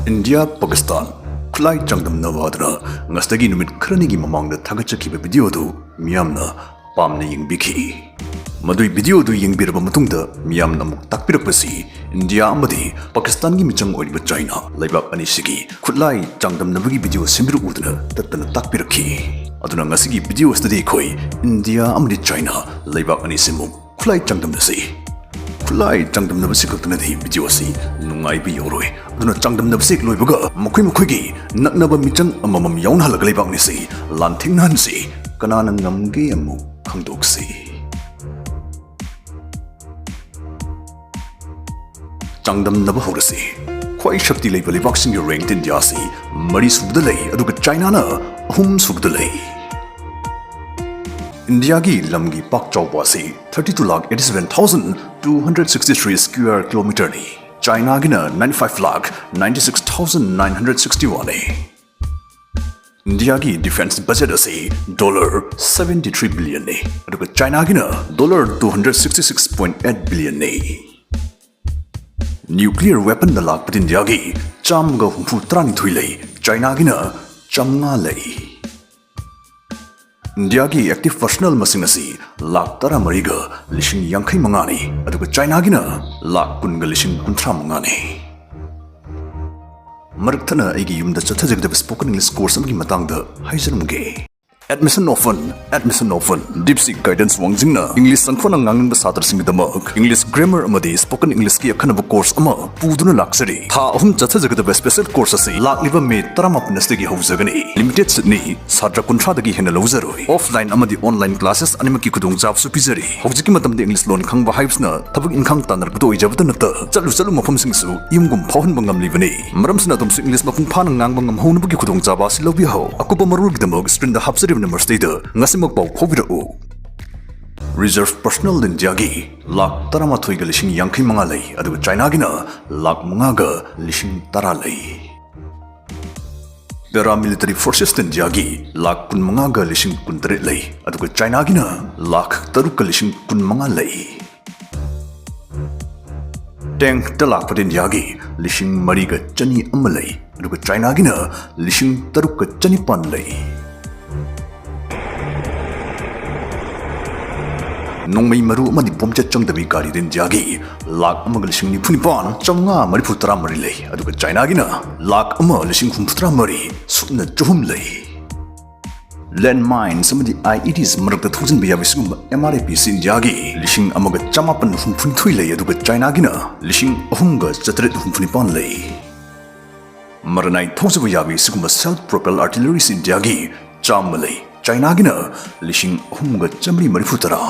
India, Pakistan, Kulai Changdam Navadra, Ngastagi Numit Kranigi among the Tagachaki video to Miamna, Pamna Ying Biki. Madui video to Ying Birbamatunda, Miamna Takpirapasi, India Amadi, Pakistan Gimichang or China, Laibab Anisiki, Kulai Changdam Navagi video Simbiru Udra, Tatan Takpiraki. Aduna Ngasigi video study Koi, India Amadi China, Laibab Anisimu, Kulai Changdam Nasi. Kulai Changdam Navasikanadi video si, Nungai be Yoroi, Duna Changdam Navsik Loibuga, Mokimuki, Naknaba Michang, Amam Yon Halagalibang Nisi, Lan Tounaba Kanana Ngamgani Kangdoksi. Changdam Nabahorasi, Quai Shakti Label boxing your ranked in Yasi, Maris Subdalay, Aduka Chinana, Hum Subdalay. Indiagi Lamgi Pak Chawasi, 32,87,263 square kilometer ni. China Gina 95,96,961 ni. Indiagi defense budget asi $73 billion ni. Aduka China Gina $266.8 billion ni. Nuclear weapon na lak patin Indiagi cham ga humpu trani thuilei. China Gina chamnga lei. Indiagi active personal masinasi lak tara mariga lishing yangkai mangani aduga China Gina lak kunga lishing kuntra mangani. Marktana aigi yumda chathajagda spoken English course amgi matangda haijarumge. Admission often, deep sea guidance wangjingna English sangfona ngangang satar singdamak English grammar amadi spoken English ki akhanaba course ama puduna laksari tha ahum chathajagda special course asi lakliba me taramapnastagi hawjagani limited sydney satra kuntra dagi hena lawzaroi offline amadi online classes animaki kudong jab su pizari hawjiki matamde English lon khangba hypesna thabak inkhang tanar gdo ijabata nata chalu mafam singsu yumgum phawhan bangam libani maramsna tumsu English mapung phana ngangbang am hawnubugi kudong jaba silobi ho akuba marul gidamog screen da hapsari number stater ngasimok pau phobirao reserve personal Indiagi lak taramathui ga lishing yangkai manga lei aduga China Gina lak manga ga lishing tara lei paramilitary forces Indiagi lak kun manga ga lishing kun tare lei aduga China Gina lak taruk ga lishing kun manga lei tank talak patin Indiagi lishing mari ga chani amalai aduga China Gina lishing taruk ga chani pan lei Nongmai maru amadi pomcha changdabi gari din jagi lak ama lishing ni punipan chamnga mari putra mari lei aduga China Gina lak ama lishing putra mari sutna juhum lei landmine samadi IEDs marakta thusin biya bisum MRAP sin jagi lishing amaga chamapan humpun thui lei aduga China Gina lishing ahumga chatret humpunipan lei maranai thosabu yabi siguma self propelled artillery sin jagi chamalei China Gina lishing ahumga chamri mari putra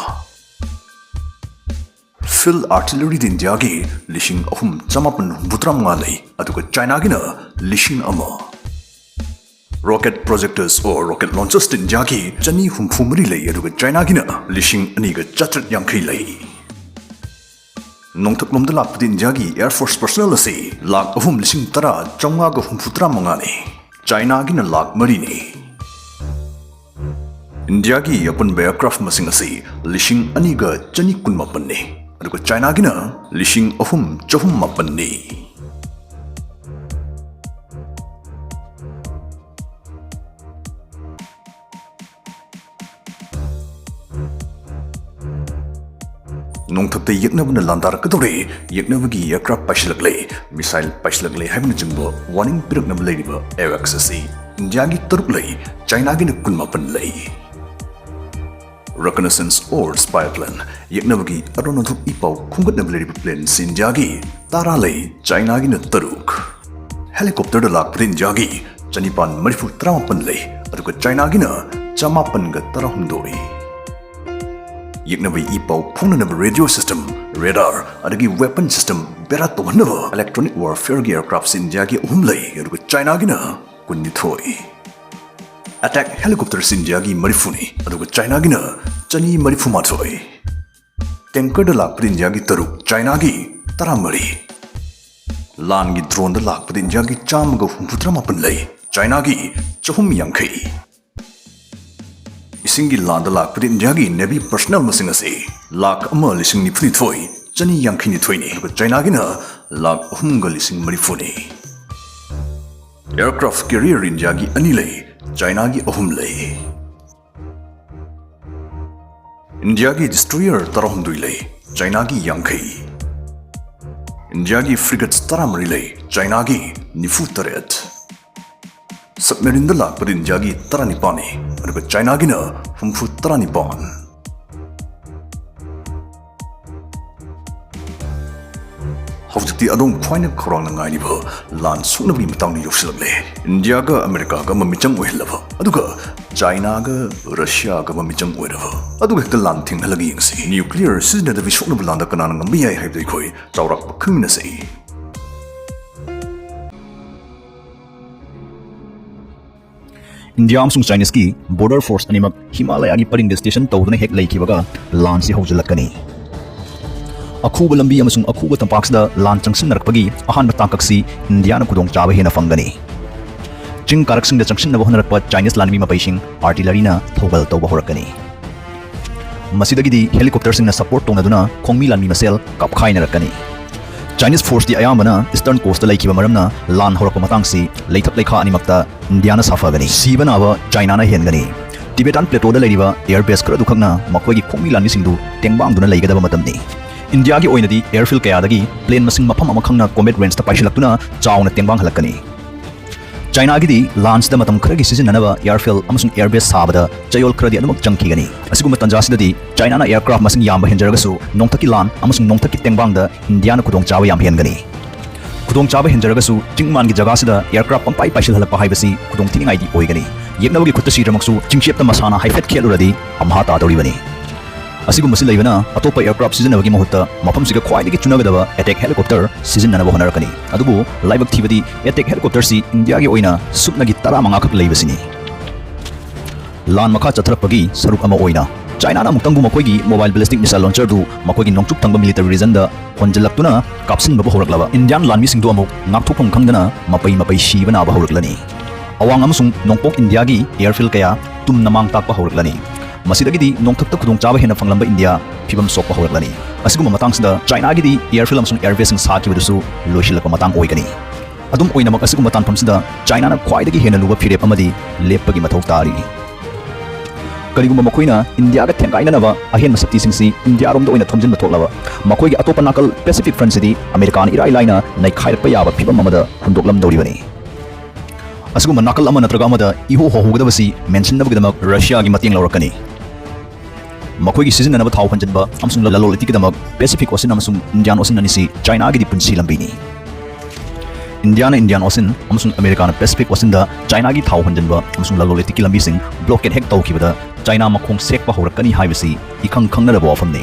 Field artillery din Indiagi lishing ahum chamapan butram ngalei aduga China Gina lishing ama rocket projectors or rocket launchers din Indiagi chani humphumri lei aduga China Gina lishing aniga chatrat yangkai lei nongthaklomda lakpa din Indiagi air force personnel asi lak ahum lishing tara chamnga ga humputra mangani China Gina lak mari ni Indiagi upon aircraft masing asi lishing aniga chani kunmapan ni aduga China Gina lishing ahum chahum mapan ni nongthakta yeknabna landar kadore yeknabagi aircraft paishlaklei missile paishlaklei haibna jingbo warning piraknab leiba AWACS asi Indiagi taruk lei China Gina kunmapan lei reconnaissance or spy plane yeknabagi aronodhu ipau khungatnableri plane sinjagi tara lei China Gina taruk helicopter da lak plane jagi chanipan marifu tramapan lei aduga China Gina chamapan ga tarahumdoi yeknabai ipau phungnab radio system radar adagi weapon system bera tohnaba electronic warfare aircraft sinjagi umlei aduga China Gina kunnithoi attack helicopter sinjagi marifuni aduga China Gina chani marifumathoi tanker da lakprin jagi taruk China gi taramari lan gi drone da lakprin jagi cham ga humputra mapan lei China gi chahum yangkai isingi lan da lakprin jagi navy personnel masing asi lak ama lising ni phri thoi chani yangkai ni thoi ni China gi na lak ahum ga lising marifuni Aircraft carrier India gi ani lei, China gi ahum lei. India gi destroyer tarahumdui lei, China gi yangkai. India gi frigates taramari lei, China gi nifu taret. Submarine da lakpad India gi taranipani, aduga China gi na humfu taranipan. Hawjikti adong khwaina khorang na ngai ni ba lan suknabi matang ni yokshilagle. India ga America ga mamichang oilaba, aduga China ga Russia ga mamichang oiraba. Aduga hekta lan thinghalagi yengsi. Nuclear sizinada bi suknabu landa kanana ngambi yai haibdai khoi chawrak khungmina sei. India amsung Chinese ki border force animak Himalaya gi paring station tawduna hek leikibaga lan si hawjilakani. Akuba lambi amasung akuba tampaksda lan changsin narakpagi ahan batangkaksi India na kudong chaba hena fangani. Ching karaksing da changsin na bohnarakpa Chinese lanmi mapaising artillery na thogal tawba horakani. Masidagidi helicopter sing na support tongna khongmi lanmi masel kapkhai narakani. Chinese force di ayamana eastern coast da laikiba maramna lan horakpa matangsi leithap leikha animakta India na safagani. Sibana aba China na hengani. Tibetan plateau da leiriba air base kara dukhakna makhoi gi khongmi lanmi singdu tengbang duna leigadaba matamni. India gi oinadi airfield kayadagi plane masing mafam amakhangna combat range ta paishilaktuna chawna tengbang halakani. China gi di launch da matam kharagi sizinanaba airfield amasung airbase sabada chayol khradi anumak changkhigani. Asiguma tanjasidadi China na aircraft masing yamba henjaragasu nongthaki lan amasung nongthaki tengbang da India na kudong chawa yam hengani. Kudong chawa henjaragasu chingman gi jaga sida aircraft pampai paishil halakpa haibasi kudong thiningai di oigani. Yeknabagi khutta sidramaksu chingshepta masana haifet kheluradi amha ta doribani. Asigum masi laibana atopa aircraft sizinabagi mahutta mafamsiga khwaidagi chunagadaba attack helicopter sizinanaba honarakani. Adubu laibak thibadi attack helicopter si India gi oina supnagi 15 khak leibasini. Lan makha chatharapagi saruk ama oina China na muktangu makoigi mobile ballistic missile launcher du makoigi nongchuk tangba military region da honjalaktuna kapsin baba horaklaba. Indian lanmi singdu amuk ngakthopam khangdana mapai shibana ba horaklani. Awang amasung nongpok India gi airfield kaya tum namang takpa horaklani. Masidagidi nongthakta kudong chaba hena fanglamba India phibam sokpa horaklani. Asiguma matangsida China gi di airfield amasung airbase sing sakibadusu loishilakpa matang oigani. Adum oinamak asiguma tanpamsida China na khwaidagi hena luba phirep amadi leppagi mathau tari. Kaliguma makoina India ga thengkainanaba ahen masakti singsi India rom da oina thomjin bathoklaba makoigi atopa nakal Pacific front city American irai laina nai khairakpa yaba phibam amada hundoklam dawribani. Asiguma nakal ama natraga amada iho hohugadabasi mention nabagdamak Russia gi mating lawrakani. Makoigi sizinanaba thau hanjanba amsung lalol itikidamak Pacific Ocean amsung Indian Ocean anisi China gi di punsi lambini. Indian Ocean amsung American Pacific Ocean da China gi thau hanjanba amsung lalol itiki lambi sing blockade hek tawkibada China makhong sekpa horakani haibasi ikhang khangnara bo afamni.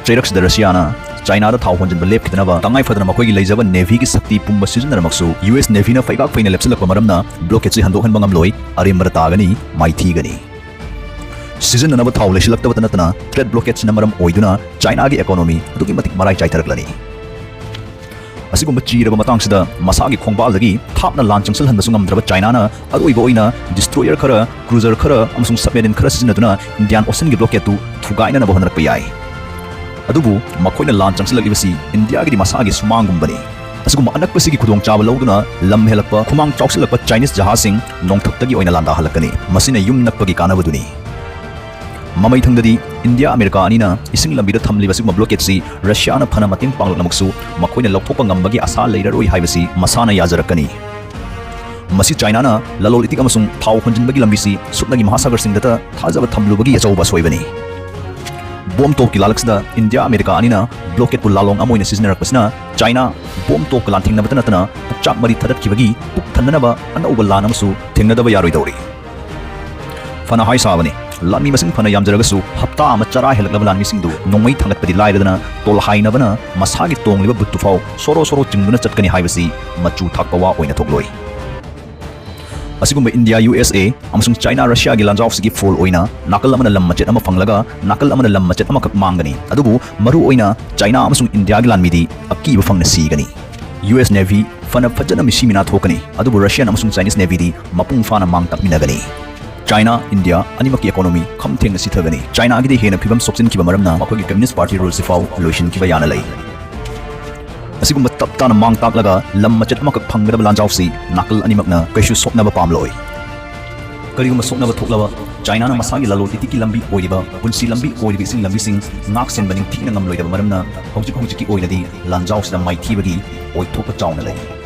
Chirax da Russia na China da thau hanjanba lep kidanaba tangai fadana makoigi leijaba navy gi sakti pumba sizinaramaksu US Navy na faigak faina lepsilakpa maramna blockade si handok hanbangam loi arimara tagani maithi gani. Season na thau leisilaktaba tanatana trade blockade sinamaram oiduna China gi economy adugi matik marai chaitharaklani. Asigumba chiraba matangsida masagi khongbaldagi thapna lan changsal hanbasu ngamdraba China na adoiba oina destroyer khara cruiser khara amsung submarine khara sizinaduna Indian Ocean gi blockade tu thugaina na bohanarakpa yai. Adubu makoina lan changsalagibasi India gi masagi sumangumbani. Asigumba anakpasigi khudong chaba lawduna lam helakpa khumang chawsilakpa Chinese jahasing nongthaktagi oina landa halakani. Masina yum nakpagi kanabaduni. Mamai thangdadi India America anina ising lambida thamliba sigma blockade si Russia na phana mating panglaknamaksu makoina lawthokpa ngambagi asa leiraroi haibasi masana yajarakani. Masi China na lalol itik amasung thau honjinbagi lambisi supnagi mahasagar singdata thajaba thamlubagi achauba soibani. Bom top ki lalaksda India America anina blockade pu lalong amoina sizinaraksna China bom top kalan thingnabatana tana pukchak mari thadat kibagi puk thananaba anauba lanamsu thingnadaba yaroi dawri. Fana hai sabani Lanmi masing phana yamjaragasu hapta ama chara helaklaba lanmi singdu nongmai thangatpadi lairadana tol hainabana masagi tongliba buttufau soro chingduna chatkani haibasi machu thakpawa oina thokloi. Asigumba India USA amasung China Russia gi lanjaw sigi fall oina nakal amana lam machet ama phanglaga nakal amana lam machet ama kak mangani. Adubu maru oina China amasung India gi lanmidi akiba phangna sigani. US Navy fana phajana misimina thokani. Adubu Russian amasung Chinese Navy di mapung fana mang takminagani. China, India, animaki economy kamtheng sithagani. China gi de hena phibam soksin kiba maramna makogi Communist Party rule sifau loishin kiba yana lai. asigumba taptana mang taklaga lam machet amakak phanggadaba lanjawsi nakal animakna kaisu soknaba pamloi kariguma soknaba thoklaba China na masagi lalo itiki lambi oidiba punsi lambi oidibi sing lambi sing ngak sen baning thina ngamloidaba maramna hojik hojiki oinadi lanjawsida maithibagi oithopa chawna lei